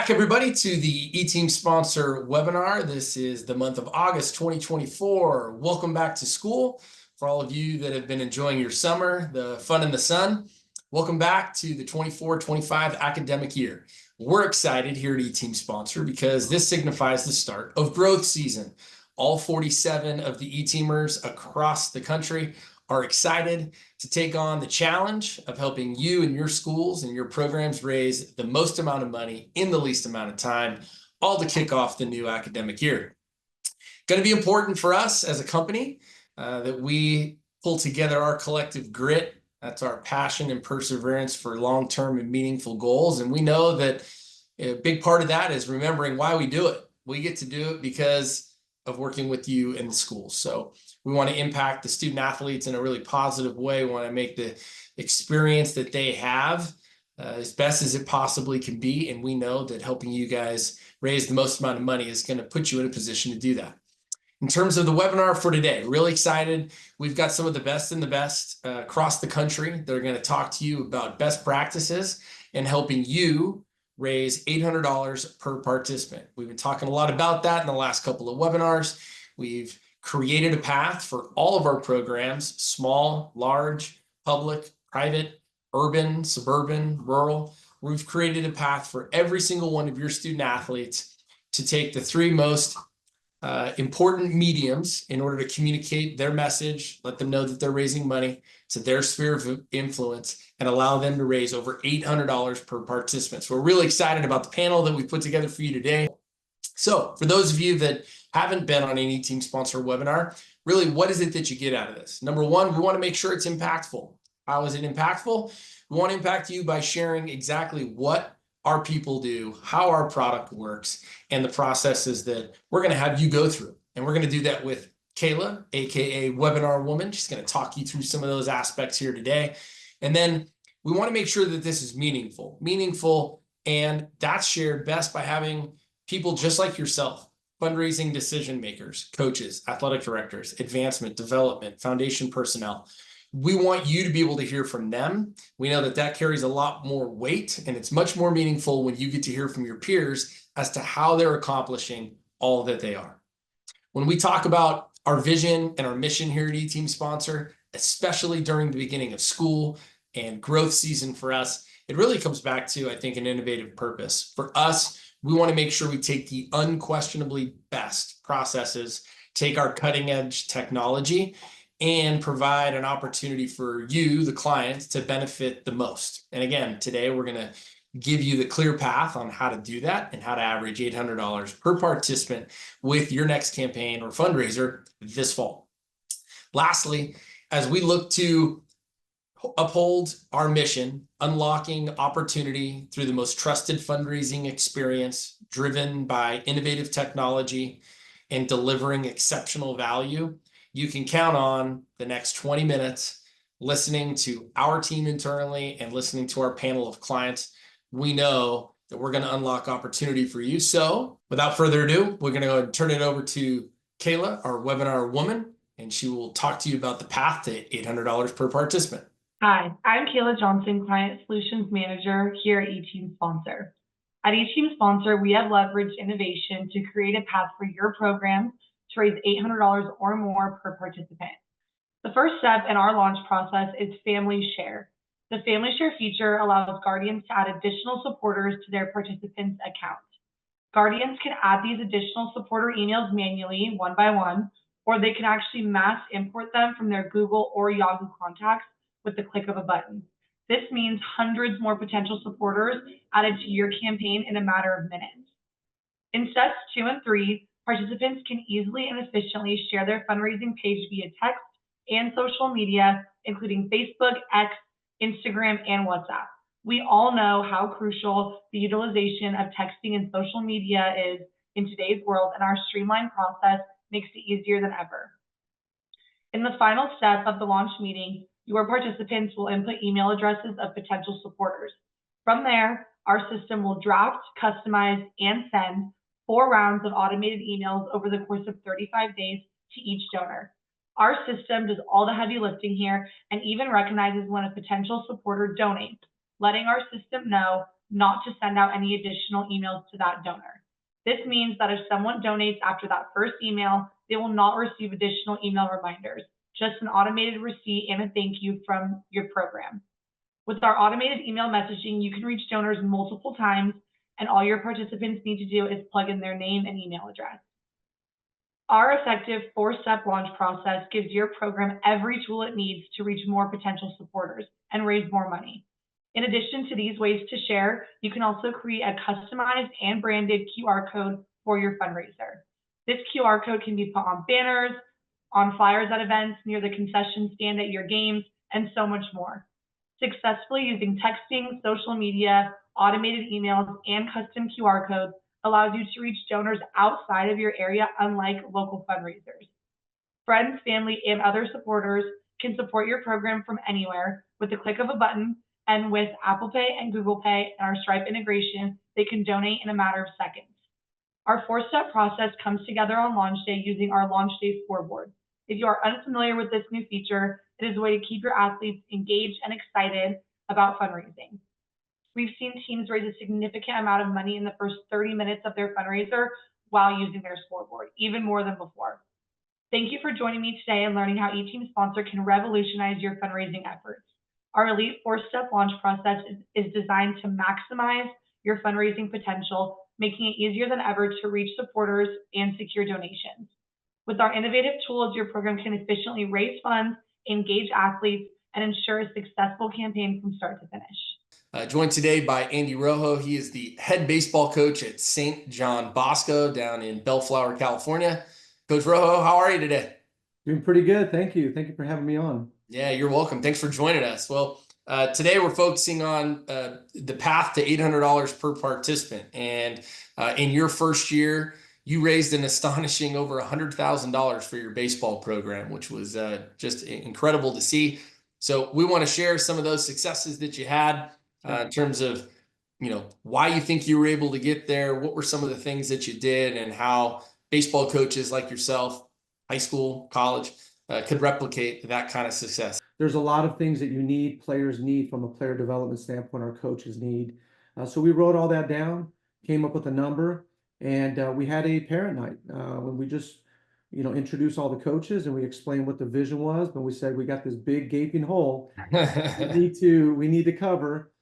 back, everybody, to the eTeam sponsor webinar. This is the month of August 2024. Welcome back to school. For all of you that have been enjoying your summer, the fun in the sun, welcome back to the 24-25 academic year. We're excited here at eTeam sponsor because this signifies the start of growth season. All 47 of the eTeamers across the country are excited to take on the challenge of helping you and your schools and your programs raise the most amount of money in the least amount of time, all to kick off the new academic year. Going to be important for us as a company that we pull together our collective grit. That's our passion and perseverance for long-term and meaningful goals. And we know that a big part of that is remembering why we do it. We get to do it because of working with you in the schools. So we want to impact the student athletes in a really positive way. We want to make the experience that they have as best as it possibly can be. And we know that helping you guys raise the most amount of money is going to put you in a position to do that. In terms of the webinar for today, really excited. We've got some of the best in the best across the country. They're going to talk to you about best practices and helping you raise $800 per participant. We've been talking a lot about that in the last couple of webinars. We've created a path for all of our programs, small, large, public, private, urban, suburban, rural. We've created a path for every single one of your student athletes to take the three most important mediums in order to communicate their message, let them know that they're raising money to their sphere of influence, and allow them to raise over $800 per participant. So we're really excited about the panel that we put together for you today. So for those of you that haven't been on an eTeam sponsor webinar, really, what is it that you get out of this? Number one, we want to make sure it's impactful. How is it impactful? We want to impact you by sharing exactly what our people do, how our product works, and the processes that we're going to have you go through. And we're going to do that with Kayla, aka Webinar Woman. She's going to talk you through some of those aspects here today. And then we want to make sure that this is meaningful, and that's shared best by having people just like yourself, fundraising decision makers, coaches, athletic directors, advancement, development, foundation personnel. We want you to be able to hear from them. We know that that carries a lot more weight, and it's much more meaningful when you get to hear from your peers as to how they're accomplishing all that they are. When we talk about our vision and our mission here at eTeam Sponsor, especially during the beginning of school and growth season for us, it really comes back to, I think, an innovative purpose. For us, we want to make sure we take the unquestionably best processes, take our cutting edge technology, and provide an opportunity for you, the clients, to benefit the most. And again, today we're going to give you the clear path on how to do that and how to average $800 per participant with your next campaign or fundraiser this fall. Lastly, as we look to uphold our mission, unlocking opportunity through the most trusted fundraising experience driven by innovative technology and delivering exceptional value, you can count on the next 20 minutes listening to our team internally and listening to our panel of clients. We know that we're going to unlock opportunity for you. So without further ado, we're going to go and turn it over to Kayla, our webinar woman, and she will talk to you about the path to $800 per participant. Hi, I'm Kayla Johnson, Client Solutions Manager here at eTeam Sponsor. At eTeam Sponsor, we have leveraged innovation to create a path for your program to raise $800 or more per participant. The first step in our launch process is Family Share. The Family Share feature allows Guardians to add additional supporters to their participants' account. Guardians can add these additional supporter emails manually, one by one, or they can actually mass import them from their Google or Yahoo contacts with the click of a button. This means hundreds more potential supporters added to your campaign in a matter of minutes. In steps 2 and 3, participants can easily and efficiently share their fundraising page via text and social media, including Facebook, X, Instagram, and WhatsApp. We all know how crucial the utilization of texting and social media is in today's world, and our streamlined process makes it easier than ever. In the final step of the launch meeting, your participants will input email addresses of potential supporters. From there, our system will draft, customize, and send 4 rounds of automated emails over the course of 35 days to each donor. Our system does all the heavy lifting here and even recognizes when a potential supporter donates, letting our system know not to send out any additional emails to that donor. This means that if someone donates after that first email, they will not receive additional email reminders, just an automated receipt and a thank you from your program. With our automated email messaging, you can reach donors multiple times, and all your participants need to do is plug in their name and email address. Our effective 4-step launch process gives your program every tool it needs to reach more potential supporters and raise more money. In addition to these ways to share, you can also create a customized and branded QR code for your fundraiser. This QR code can be put on banners, on flyers at events, near the concession stand at your games, and so much more. Successfully using texting, social media, automated emails, and custom QR codes allows you to reach donors outside of your area, unlike local fundraisers. Friends, family, and other supporters can support your program from anywhere with the click of a button, and with Apple Pay and Google Pay and our Stripe integration, they can donate in a matter of seconds. Our 4-step process comes together on launch day using our launch day scoreboard. If you are unfamiliar with this new feature, it is a way to keep your athletes engaged and excited about fundraising. We've seen teams raise a significant amount of money in the first 30 minutes of their fundraiser while using their scoreboard, even more than before. Thank you for joining me today and learning how eTeam Sponsor can revolutionize your fundraising efforts. Our elite 4-step launch process is designed to maximize your fundraising potential, making it easier than ever to reach supporters and secure donations. With our innovative tools, your program can efficiently raise funds, engage athletes, and ensure a successful campaign from start to finish. Joined today by Andy Rojo. He is the head baseball coach at St. John Bosco down in Bellflower, California. Coach Rojo, how are you today? Doing pretty good. Thank you. Thank you for having me on. Yeah, you're welcome. Thanks for joining us. Well, today we're focusing on the path to $800 per participant. And in your first year, you raised an astonishing over $100,000 for your baseball program, which was just incredible to see. So we want to share some of those successes that you had in terms of, why you think you were able to get there. What were some of the things that you did, and how baseball coaches like yourself, high school, college, could replicate that kind of success. There's a lot of things that you need, players need from a player development standpoint, our coaches need. So we wrote all that down, came up with a number, and we had a parent night when we just, introduced all the coaches and we explained what the vision was. But we said, we got this big gaping hole we need to cover.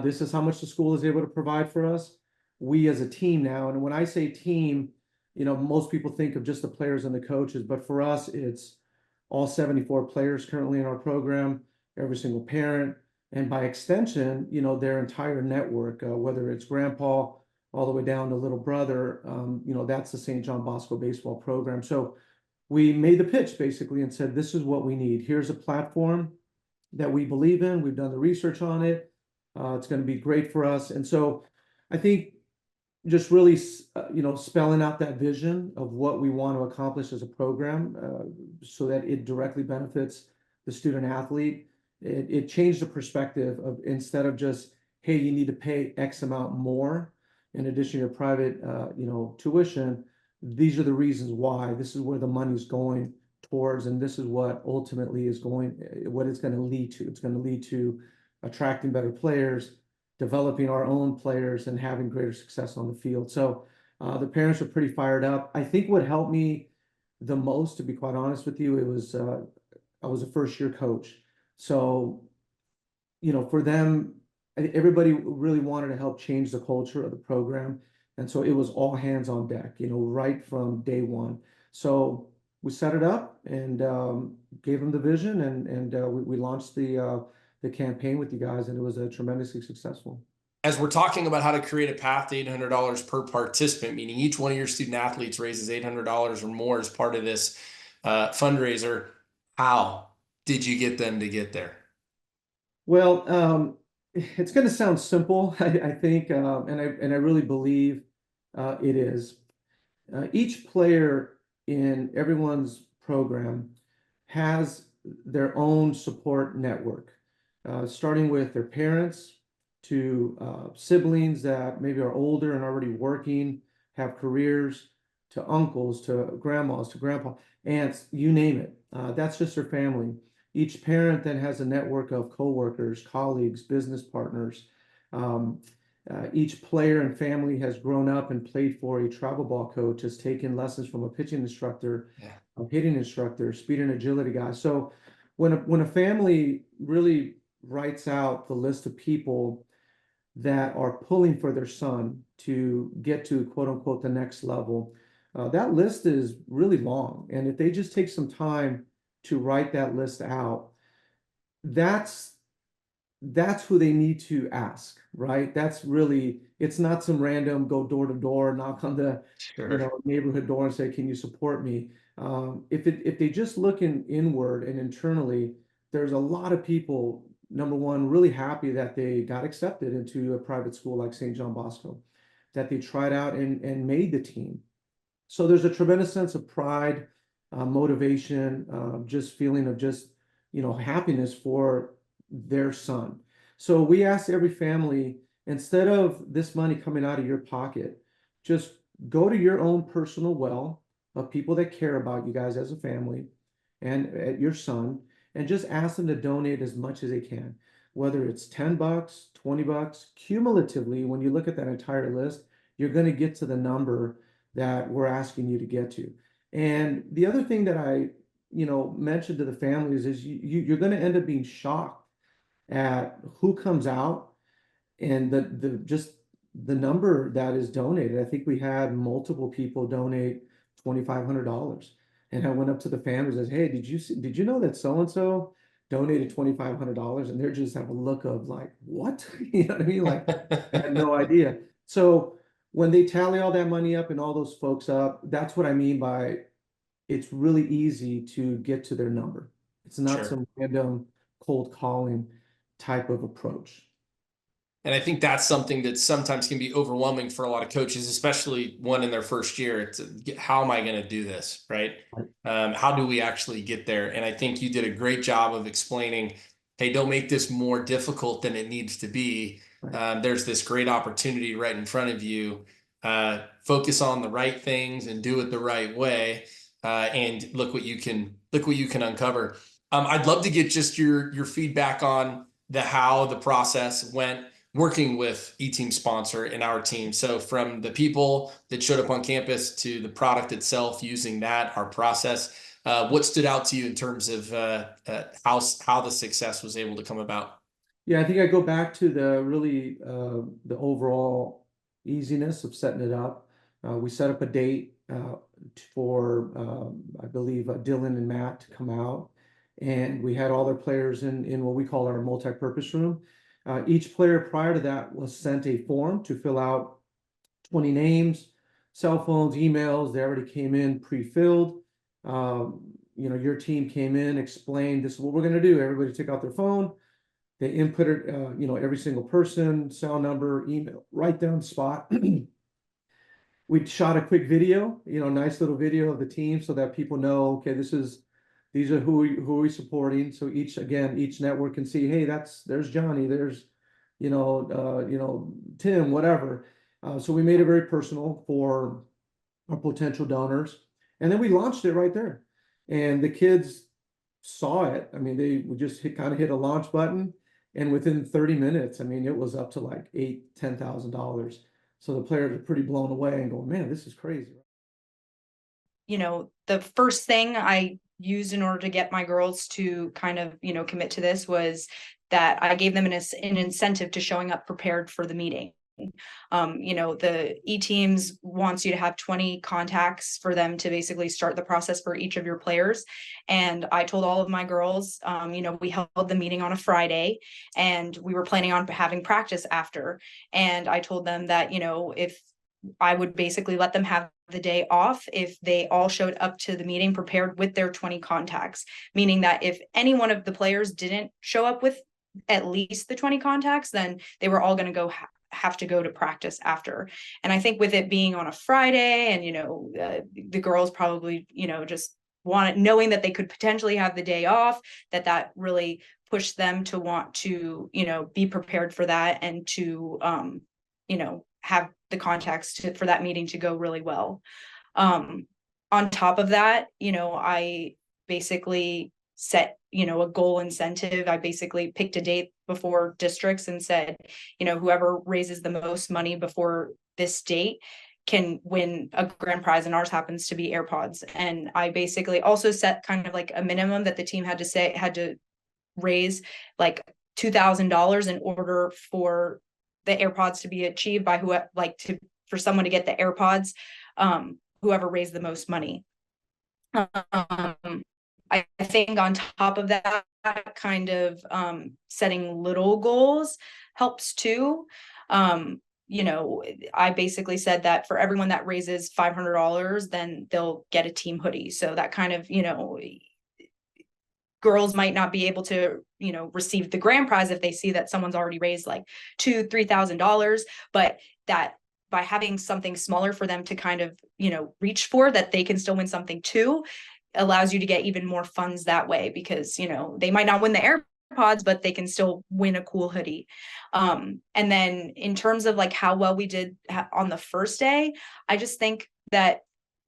This is how much the school is able to provide for us. We as a team now, and when I say team, most people think of just the players and the coaches, but for us, it's all 74 players currently in our program, every single parent, and by extension, their entire network, whether it's grandpa all the way down to little brother, that's the St. John Bosco baseball program. So we made the pitch basically and said, this is what we need. Here's a platform that we believe in. We've done the research on it. It's going to be great for us. And so I think just really, spelling out that vision of what we want to accomplish as a program so that it directly benefits the student athlete. It changed the perspective of, instead of just, hey, you need to pay X amount more in addition to your private, tuition. These are the reasons why. This is where the money's going towards, and this is what ultimately is what it's going to lead to. It's going to lead to attracting better players, developing our own players, and having greater success on the field. So the parents are pretty fired up. I think what helped me the most, to be quite honest with you, it was I was a first-year coach. So, for them, everybody really wanted to help change the culture of the program. And so it was all hands on deck, right from day one. So we set it up and gave them the vision, and we launched the campaign with you guys, and it was tremendously successful. As we're talking about how to create a path to $800 per participant, meaning each one of your student athletes raises $800 or more as part of this fundraiser, how did you get them to get there? Well, it's going to sound simple, I think, and I really believe it is. Each player in everyone's program has their own support network, starting with their parents to siblings that maybe are older and already working, have careers, to uncles, to grandmas, to grandpa, aunts, you name it. That's just their family. Each parent then has a network of coworkers, colleagues, business partners. Each player and family has grown up and played for a travel ball coach, has taken lessons from a pitching instructor, Yeah. a hitting instructor, speed and agility guy. So when a family really writes out the list of people that are pulling for their son to get to quote unquote the next level, that list is really long. And if they just take some time to write that list out, that's who they need to ask, right? That's really, it's not some random go door to door, knock on the Sure. neighborhood door and say, can you support me? If they just look inward and internally, there's a lot of people, number one, really happy that they got accepted into a private school like St. John Bosco, that they tried out and made the team. So there's a tremendous sense of pride, motivation, just feeling of just, happiness for their son. So we asked every family, instead of this money coming out of your pocket, just go to your own personal well of people that care about you guys as a family and your son, and just ask them to donate as much as they can, whether it's $10, $20, cumulatively, when you look at that entire list, you're going to get to the number that we're asking you to get to. And the other thing that I, mentioned to the families is you're going to end up being shocked at who comes out and the number that is donated. I think we had multiple people donate $2,500, and I went up to the families and said, "Hey, did you know that so and so donated $2,500?" And they're just have a look of like, "What?" You know what I mean? Like, I had no idea. So when they tally all that money up and all those folks up, that's what I mean by it's really easy to get to their number. It's not Sure. some random cold calling type of approach. And I think that's something that sometimes can be overwhelming for a lot of coaches, especially one in their first year. It's how am I going to do this, right? How do we actually get there? And I think you did a great job of explaining, hey, don't make this more difficult than it needs to be. There's this great opportunity right in front of you. Focus on the right things and do it the right way. And look what you can uncover. I'd love to get just your feedback on how the process went working with eTeam Sponsor and our team. So from the people that showed up on campus to the product itself, using that, our process, what stood out to you in terms of how the success was able to come about? Yeah, I think I go back to the overall easiness of setting it up. We set up a date for I believe Dylan and Matt to come out, and we had all their players in what we call our multi-purpose room. Each player prior to that was sent a form to fill out, 20 names, cell phones, emails. They already came in pre-filled. Your team came in, explained, this is what we're going to do. Everybody take out their phone. They inputted, every single person, cell number, email, right down the spot. We shot a quick video, nice little video of the team so that people know, okay, these are who we supporting. So each network can see, hey, there's Johnny, there's, Tim, whatever. So we made it very personal for our potential donors. And then we launched it right there. And the kids saw it. I mean, we just kind of hit a launch button. And within 30 minutes, I mean, it was up to like $10,000. So the players are pretty blown away and going, man, this is crazy. The first thing I used in order to get my girls to kind of, commit to this was that I gave them an incentive to showing up prepared for the meeting. The eTeams wants you to have 20 contacts for them to basically start the process for each of your players. And I told all of my girls, we held the meeting on a Friday and we were planning on having practice after. And I told them that, if I would basically let them have the day off if they all showed up to the meeting prepared with their 20 contacts, meaning that if any one of the players didn't show up with at least the 20 contacts, then they were all going to have to go to practice after. And I think with it being on a Friday and, the girls probably, just knowing that they could potentially have the day off, that really pushed them to want to, be prepared for that and to, have the contacts for that meeting to go really well. On top of that, I basically set, you know, a goal incentive. I basically picked a date before districts and said, you know, whoever raises the most money before this date can win a grand prize, and ours happens to be AirPods. And I basically also set kind of like a minimum that the team had to raise like $2,000 in order for the AirPods to be achieved by for someone to get the AirPods, whoever raised the most money. I think on top of that, kind of setting little goals helps too. You know, I basically said that for everyone that raises $500, then they'll get a team hoodie. So that kind of, you know, girls might not be able to, you know, receive the grand prize if they see that someone's already raised like $2,000-$3,000, but that by having something smaller for them to kind of, you know, reach for, that they can still win something too, allows you to get even more funds that way, because, you know, they might not win the AirPods, but they can still win a cool hoodie. And then in terms of like how well we did on the first day, I just think that,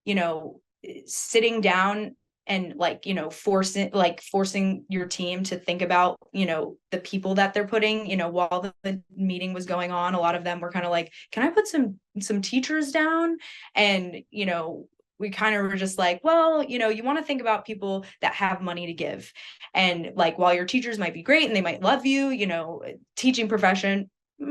you know, sitting down and like, you know, forcing your team to think about, you know, the people that they're putting, you know, while the meeting was going on, a lot of them were kind of like, can I put some teachers down? And, you know, we kind of were just like, well, you know, you want to think about people that have money to give. And like, while your teachers might be great and they might love you, you know, teaching profession,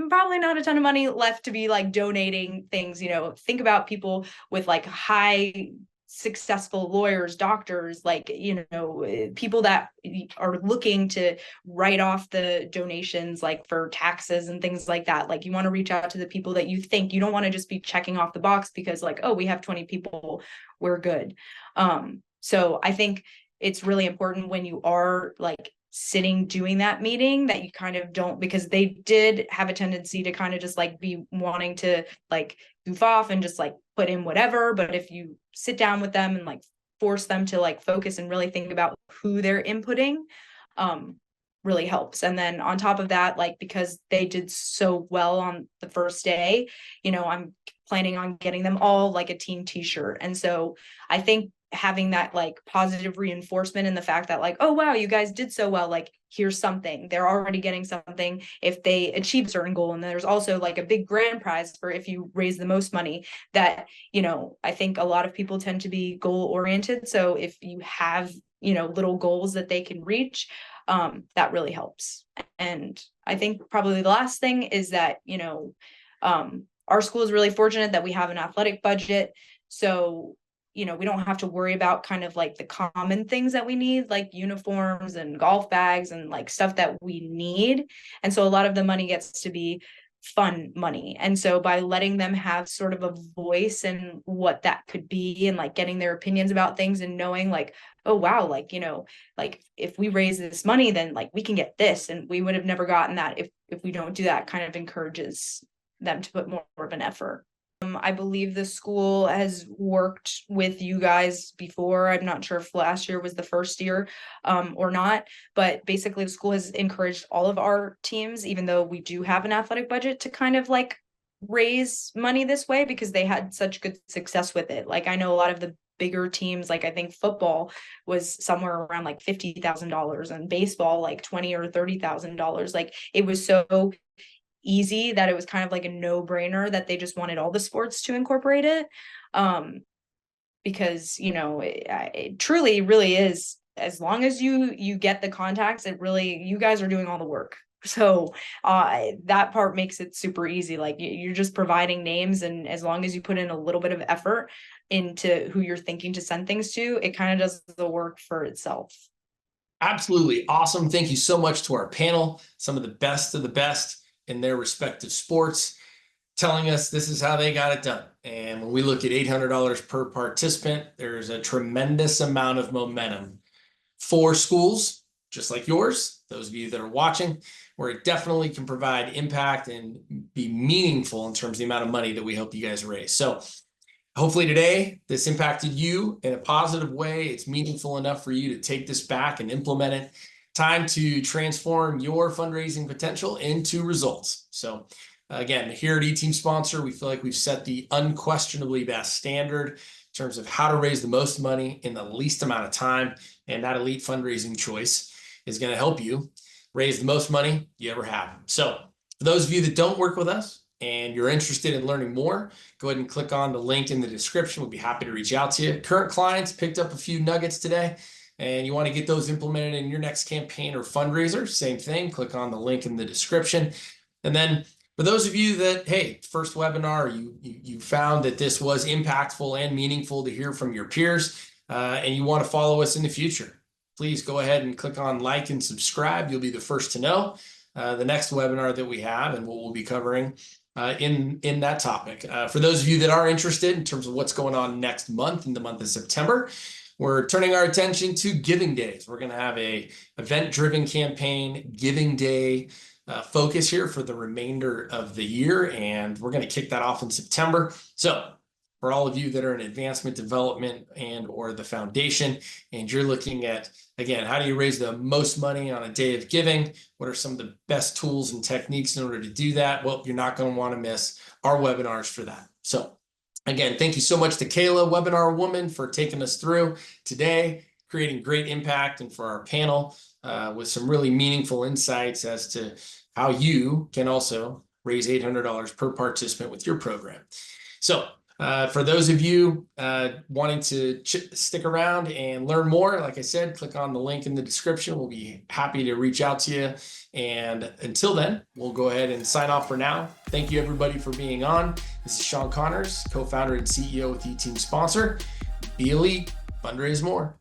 probably not a ton of money left to be like donating things. You know, think about people with like high successful lawyers, doctors, like, you know, people that are looking to write off the donations, like for taxes and things like that. Like, you want to reach out to the people that you think, you don't want to just be checking off the box because like, oh, we have 20 people, we're good. So I think it's really important when you are like sitting doing that meeting that you kind of don't, because they did have a tendency to kind of just like be wanting to like goof off and just like put in whatever. But if you sit down with them and like force them to like focus and really think about who they're inputting, really helps. And then on top of that, like, because they did so well on the first day, you know, I'm planning on getting them all like a team t-shirt. And so I think having that like positive reinforcement in the fact that like, oh wow, you guys did so well, like here's something, they're already getting something if they achieve a certain goal. And then there's also like a big grand prize for if you raise the most money. That, you know, I think a lot of people tend to be goal oriented, so if you have, you know, little goals that they can reach, that really helps. And I think probably the last thing is that, you know, our school is really fortunate that we have an athletic budget, so you know, we don't have to worry about kind of like the common things that we need, like uniforms and golf bags and like stuff that we need. And so a lot of the money gets to be fun money. And so by letting them have sort of a voice in what that could be and like getting their opinions about things and knowing like, oh wow, like, you know, like if we raise this money, then like we can get this, and we would have never gotten that if we don't do that, kind of encourages them to put more of an effort. I believe the school has worked with you guys before. I'm not sure if last year was the first year or not, but basically the school has encouraged all of our teams, even though we do have an athletic budget, to kind of like raise money this way because they had such good success with it. Like, I know a lot of the bigger teams, like I think football was somewhere around like $50,000 and baseball like $20,000 or $30,000. Like, it was so easy that it was kind of like a no-brainer that they just wanted all the sports to incorporate it, because, you know, it truly really is, as long as you get the contacts, it really, you guys are doing all the work. So that part makes it super easy. Like, you're just providing names, and as long as you put in a little bit of effort into who you're thinking to send things to, it kind of does the work for itself. Absolutely awesome. Thank you so much to our panel, some of the best in their respective sports, telling us this is how they got it done. And when we look at $800 per participant, there's a tremendous amount of momentum for schools just like yours, those of you that are watching, where it definitely can provide impact and be meaningful in terms of the amount of money that we hope you guys raise. So hopefully today this impacted you in a positive way. It's meaningful enough for you to take this back and implement it. Time to transform your fundraising potential into results. So again, here at eTeam Sponsor, we feel like we've set the unquestionably best standard terms of how to raise the most money in the least amount of time. And that elite fundraising choice is going to help you raise the most money you ever have. So for those of you that don't work with us and you're interested in learning more, go ahead and click on the link in the description. We'll be happy to reach out to you. Current clients picked up a few nuggets today, and you want to get those implemented in your next campaign or fundraiser, same thing, click on the link in the description. And then for those of you that, hey, first webinar, you found that this was impactful and meaningful to hear from your peers, and you want to follow us in the future, please go ahead and click on like and subscribe. You'll be the first to know the next webinar that we have and what we'll be covering in that topic. For those of you that are interested in terms of what's going on next month, in the month of September, we're turning our attention to Giving Days. We're going to have a event-driven campaign, Giving Day focus here for the remainder of the year, and we're going to kick that off in September. So for all of you that are in advancement development and or the foundation, and you're looking at, again, how do you raise the most money on a day of giving? What are some of the best tools and techniques in order to do that? Well, you're not going to want to miss our webinars for that. So again, thank you so much to Kayla, Webinar Woman, for taking us through today, creating great impact, and for our panel with some really meaningful insights as to how you can also raise $800 per participant with your program. So for those of you wanting to stick around and learn more, like I said, click on the link in the description. We'll be happy to reach out to you. And until then, we'll go ahead and sign off for now. Thank you, everybody, for being on. This is Sean Connors, co-founder and CEO with eTeam Sponsor. Be elite, fundraise more.